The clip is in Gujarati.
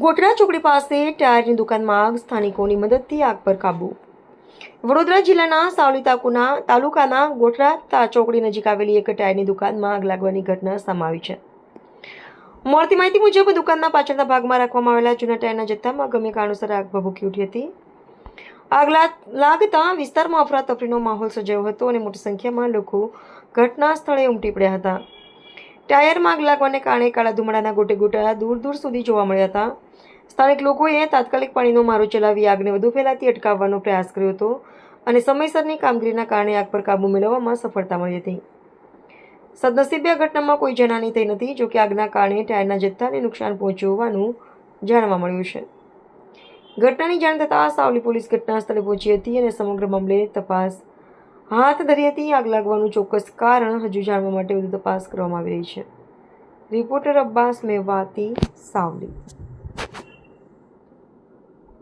ગોઠરા ચોકડી પાસે ટાયરની દુકાનમાં આગ, સ્થાનિકોની મદદથી આગ પર કાબુ. વડોદરા જિલ્લાના સાવલી તાલુકાના ગોઠરા ચોકડી નજીક આવેલી એક ટાયરની દુકાનમાં આગ લાગવાની ઘટના સામે આવી છે. મળતી માહિતી મુજબ દુકાનના પાછળના ભાગમાં રાખવામાં આવેલા જૂના ટાયરના જથ્થામાં ગમે કારણોસર આગ ભભૂકી ઉઠી હતી. આગ લાગતા વિસ્તારમાં અફરાતફરીનો માહોલ સર્જાયો હતો અને મોટી સંખ્યામાં લોકો ઘટના સ્થળે ઉમટી પડ્યા હતા. ટાયરમાં આગ લાગવાને કારણે કાળા ધુમાડાના ગોટેગોટા દૂર સુધી જોવા મળ્યા હતા. સ્થાનિક લોકોએ તાત્કાલિક પાણીનો મારો ચલાવી આગને વધુ ફેલાતી અટકાવવાનો પ્રયાસ કર્યો હતો અને સમયસરની કામગીરીના કારણે આગ પર કાબૂ મેળવવામાં સફળતા મળી હતી. સદનસીબે આ ઘટનામાં કોઈ જાનહાની થઈ નથી. જોકે આગના કારણે ટાયરના જથ્થાને નુકસાન પહોંચ્યું હોવાનું જાણવા મળ્યું છે. ઘટનાની જાણ થતાં સાવલી પોલીસ ઘટના સ્થળે પહોંચી હતી અને સમગ્ર મામલે તપાસ હાથ ધરી હતી. આગ લાગવાનું ચોક્કસ કારણ હજુ જાણવા માટે વધુ તપાસ કરવામાં આવી રહી છે. રિપોર્ટર અબ્બાસ મેવાતી, સાવલી.